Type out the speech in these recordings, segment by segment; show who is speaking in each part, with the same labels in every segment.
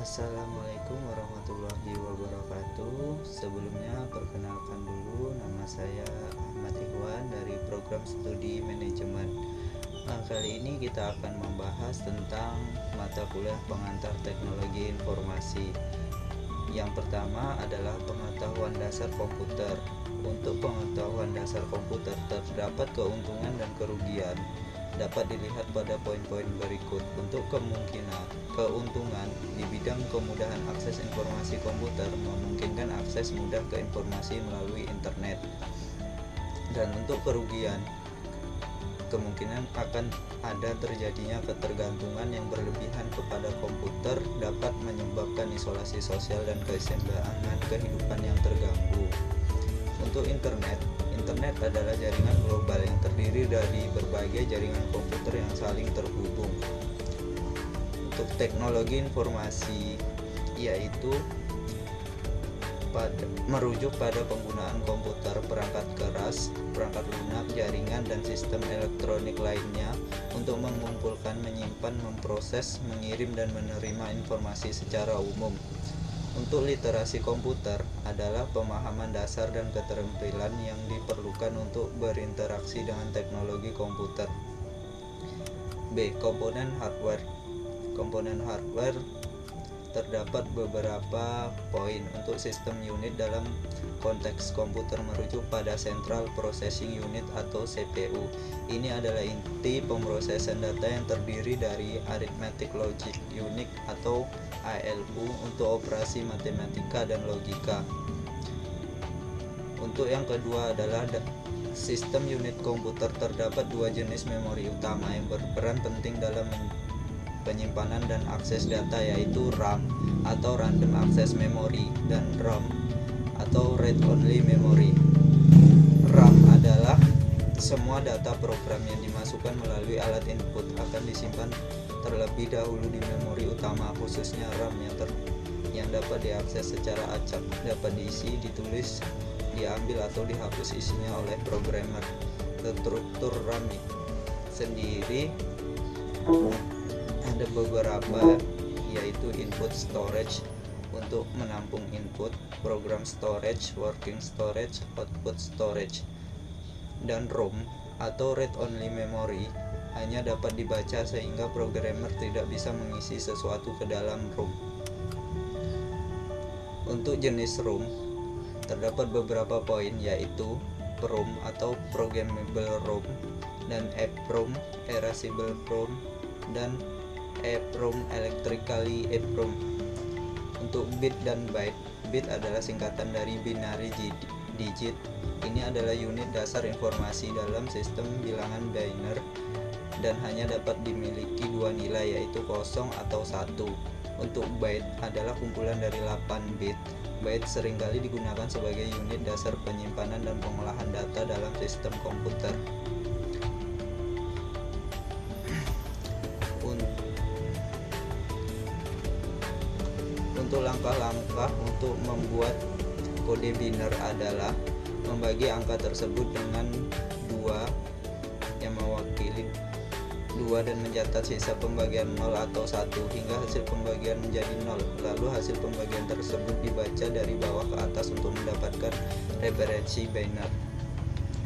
Speaker 1: Assalamualaikum warahmatullahi wabarakatuh. Sebelumnya perkenalkan dulu, nama saya Ahmad Ikhwan dari program studi manajemen. Kali ini kita akan membahas tentang mata kuliah pengantar teknologi informasi. Yang pertama adalah pengetahuan dasar komputer. Untuk pengetahuan dasar komputer terdapat keuntungan dan kerugian. Dapat dilihat pada poin-poin berikut. Untuk keuntungan di bidang kemudahan akses informasi komputer memungkinkan akses mudah ke informasi melalui internet. Dan untuk kerugian, kemungkinan akan ada terjadinya ketergantungan yang berlebihan kepada komputer dapat menyebabkan isolasi sosial dan keseimbangan kehidupan yang terganggu. Untuk internet adalah jaringan global yang terdiri dari berbagai jaringan komputer yang saling terhubung. Untuk teknologi informasi, yaitu merujuk pada penggunaan komputer, perangkat keras, perangkat lunak, jaringan, dan sistem elektronik lainnya untuk mengumpulkan, menyimpan, memproses, mengirim, dan menerima informasi secara umum. Untuk literasi komputer adalah pemahaman dasar dan keterampilan yang diperlukan untuk berinteraksi dengan teknologi komputer. B. Komponen hardware. Komponen hardware terdapat beberapa poin. Untuk sistem unit dalam konteks komputer merujuk pada Central Processing Unit atau CPU. Ini adalah inti pemrosesan data yang terdiri dari Arithmetic Logic Unit atau ALU untuk operasi matematika dan logika. Untuk yang kedua adalah sistem unit komputer. Terdapat dua jenis memori utama yang berperan penting dalam penyimpanan dan akses data, yaitu RAM atau Random Access Memory dan ROM atau Read Only Memory. RAM adalah semua data program yang dimasukkan melalui alat input akan disimpan terlebih dahulu di memori utama, khususnya RAM yang dapat diakses secara acak, dapat diisi, ditulis, diambil atau dihapus isinya oleh programmer. Struktur RAM sendiri ada beberapa, yaitu input storage untuk menampung input, program storage, working storage, output storage, dan ROM atau read only memory hanya dapat dibaca sehingga programmer tidak bisa mengisi sesuatu ke dalam ROM. Untuk jenis ROM terdapat beberapa poin, yaitu PROM atau programmable ROM dan EEPROM, erasable ROM, dan EEPROM, electrically EEPROM. Untuk bit dan byte, bit adalah singkatan dari binary digit. Ini adalah unit dasar informasi dalam sistem bilangan binary dan hanya dapat dimiliki dua nilai, yaitu 0 atau 1. Untuk byte adalah kumpulan dari 8 bit. Byte seringkali digunakan sebagai unit dasar penyimpanan dan pengolahan data dalam sistem komputer. Untuk langkah-langkah untuk membuat kode biner adalah membagi angka tersebut dengan 2 yang mewakili 2 dan mencatat sisa pembagian 0 atau 1 hingga hasil pembagian menjadi 0. Lalu hasil pembagian tersebut dibaca dari bawah ke atas untuk mendapatkan referensi binary.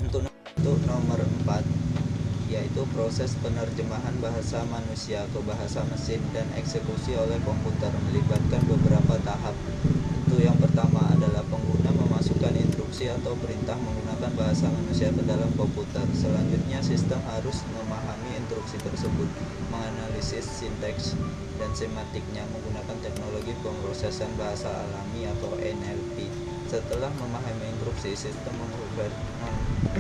Speaker 1: Untuk nomor 4, yaitu proses penerjemahan bahasa manusia ke bahasa mesin dan eksekusi oleh komputer, melibatkan beberapa tahap. Untuk yang pertama adalah pengguna memasukkan instruksi atau perintah menggunakan bahasa manusia ke dalam komputer. Selanjutnya, sistem harus memahami instruksi tersebut, menganalisis sintaks dan semantiknya menggunakan teknologi pemrosesan bahasa alami atau NLP. Setelah memahami instruksi, sistem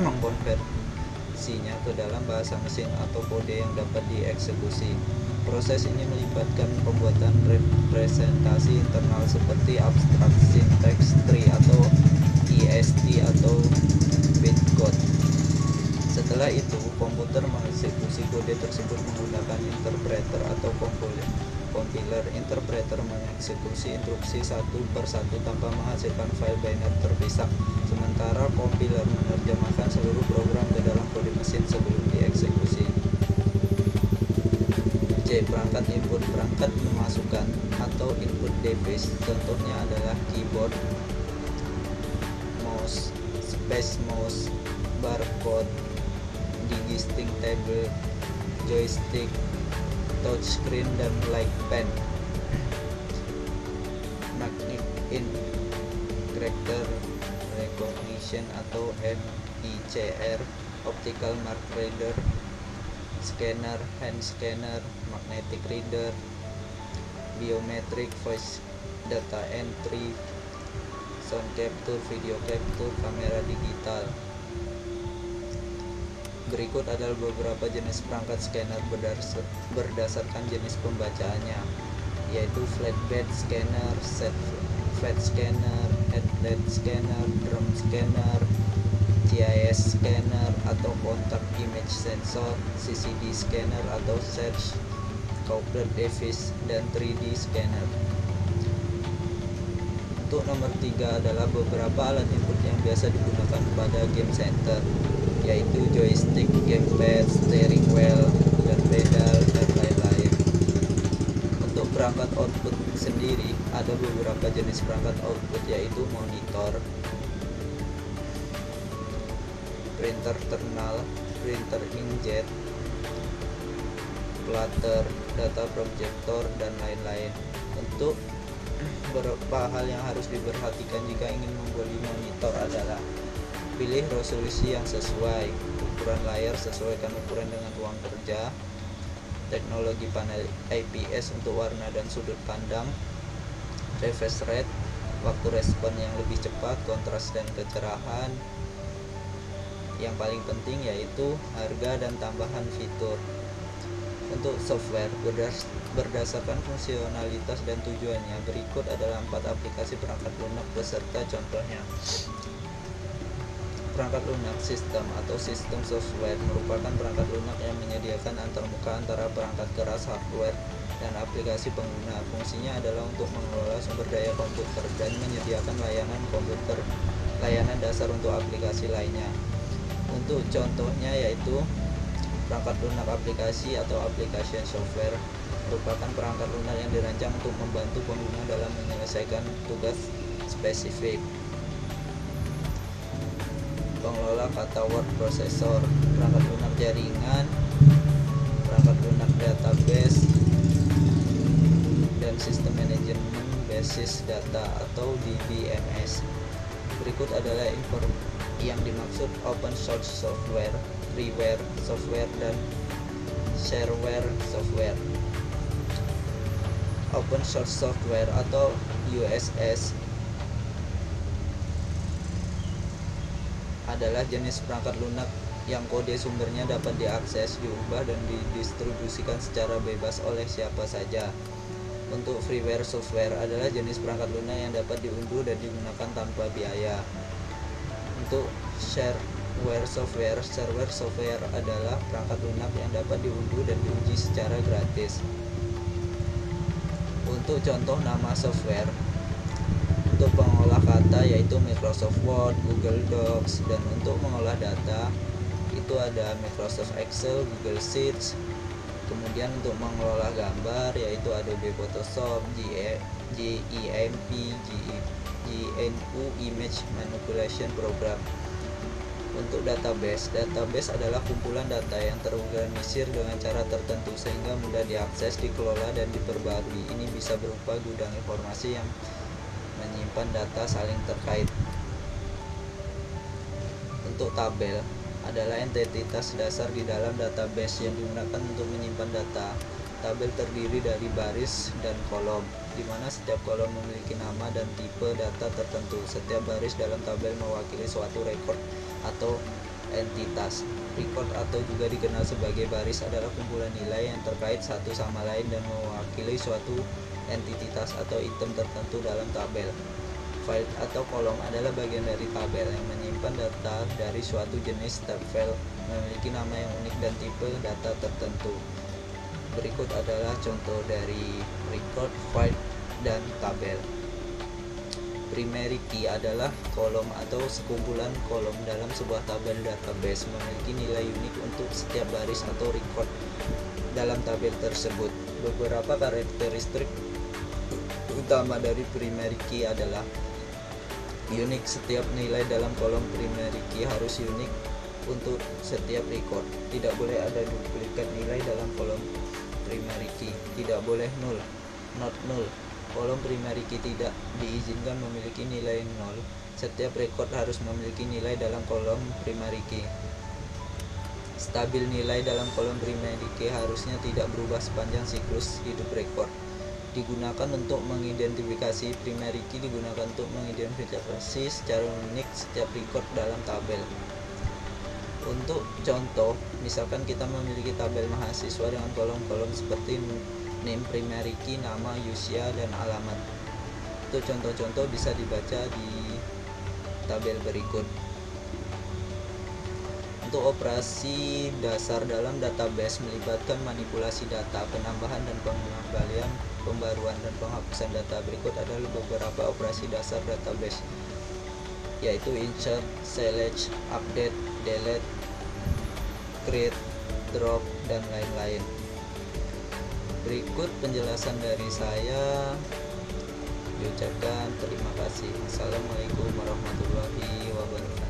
Speaker 1: mengkonversinya ke dalam bahasa mesin atau kode yang dapat dieksekusi. Proses ini melibatkan pembuatan representasi internal seperti abstract syntax tree atau IST atau bytecode. Setelah itu, komputer mengeksekusi kode tersebut menggunakan interpreter atau compiler. Interpreter mengeksekusi instruksi satu per satu tanpa menghasilkan file binary terpisah, sementara compiler menerjemahkan seluruh program ke dalam kode mesin sebelum dieksekusi. Perangkat input, perangkat memasukkan atau input device. Contohnya adalah keyboard, mouse, space mouse, barcode, digisting table, joystick, touchscreen, dan light pen. Magnetic character recognition atau MICR, optical mark reader, scanner, hand scanner, magnetic reader, biometric voice data entry, sound capture, video capture, kamera digital. Berikut adalah beberapa jenis perangkat scanner berdasarkan jenis pembacaannya, yaitu flatbed scanner, set flat scanner, headlet scanner, drum scanner, GIS scanner atau contact image sensor, CCD scanner atau search coupled device, dan 3D scanner. Untuk nomor 3 adalah beberapa alat input yang biasa digunakan pada game center, yaitu joystick, gamepad, steering wheel, dan pedal, dan lain-lain. Untuk perangkat output sendiri, ada beberapa jenis perangkat output, yaitu monitor, printer terminal, printer inkjet, plotter, data projector, dan lain-lain. Untuk beberapa hal yang harus diperhatikan jika ingin membeli monitor adalah pilih resolusi yang sesuai, ukuran layar sesuaikan ukuran dengan ruang kerja, teknologi panel IPS untuk warna dan sudut pandang, refresh rate, waktu respon yang lebih cepat, kontras dan kecerahan. Yang paling penting yaitu harga dan tambahan fitur. Untuk software, berdasarkan fungsionalitas dan tujuannya, berikut adalah 4 aplikasi perangkat lunak beserta contohnya. Perangkat lunak sistem atau sistem software merupakan perangkat lunak yang menyediakan antarmuka antara perangkat keras hardware dan aplikasi pengguna. Fungsinya adalah untuk mengelola sumber daya komputer dan menyediakan layanan dasar untuk aplikasi lainnya. Untuk contohnya yaitu perangkat lunak aplikasi atau application software merupakan perangkat lunak yang dirancang untuk membantu pengguna dalam menyelesaikan tugas spesifik. Pengelola kata word processor, perangkat lunak jaringan, perangkat lunak database, dan sistem manajemen basis data atau DBMS. Berikut adalah yang dimaksud open source software, freeware software, dan shareware software. Open source software atau USS adalah jenis perangkat lunak yang kode sumbernya dapat diakses, diubah, dan didistribusikan secara bebas oleh siapa saja. Untuk freeware software adalah jenis perangkat lunak yang dapat diunduh dan digunakan tanpa biaya. Untuk shareware software adalah perangkat lunak yang dapat diunduh dan diuji secara gratis. Untuk contoh nama software, untuk pengolah kata yaitu Microsoft Word, Google Docs, dan untuk mengolah data itu ada Microsoft Excel, Google Sheets. Kemudian untuk mengelola gambar yaitu Adobe Photoshop, GIMP, GNU Image Manipulation Program. Untuk database adalah kumpulan data yang terorganisir dengan cara tertentu sehingga mudah diakses, dikelola, dan diperbarui. Ini bisa berupa gudang informasi yang menyimpan data saling terkait. Untuk tabel adalah entitas dasar di dalam database yang digunakan untuk menyimpan data. Tabel terdiri dari baris dan kolom, di mana setiap kolom memiliki nama dan tipe data tertentu. Setiap baris dalam tabel mewakili suatu record atau entitas. Record atau juga dikenal sebagai baris adalah kumpulan nilai yang terkait satu sama lain dan mewakili suatu entitas atau item tertentu dalam tabel. File atau kolom adalah bagian dari tabel yang menyimpan data dari suatu jenis file, memiliki nama yang unik dan tipe data tertentu. Berikut adalah contoh dari record, file, dan tabel. Primary key adalah kolom atau sekumpulan kolom dalam sebuah tabel database, memiliki nilai unik untuk setiap baris atau record dalam tabel tersebut. Beberapa karakteristik utama dari primary key adalah unik. Setiap nilai dalam kolom primary key harus unik untuk setiap record. Tidak boleh ada duplikat nilai dalam kolom primary key. Tidak boleh null, not null. Kolom primary key tidak diizinkan memiliki nilai 0. Setiap record harus memiliki nilai dalam kolom primary key. Stabil nilai dalam kolom primary key harusnya tidak berubah sepanjang siklus hidup record. Digunakan untuk mengidentifikasi primary key, digunakan untuk mengidentifikasi secara unik setiap record dalam tabel. Untuk contoh, misalkan kita memiliki tabel mahasiswa dengan kolom-kolom seperti name primary key, nama, usia, dan alamat. Untuk contoh-contoh bisa dibaca di tabel berikut. Untuk operasi dasar dalam database melibatkan manipulasi data, penambahan dan pengembalian, pembaruan dan penghapusan data. Berikut adalah beberapa operasi dasar database, yaitu insert, select, update, delete, create, drop, dan lain-lain. Berikut penjelasan dari saya. Diucapkan terima kasih. Assalamualaikum warahmatullahi wabarakatuh.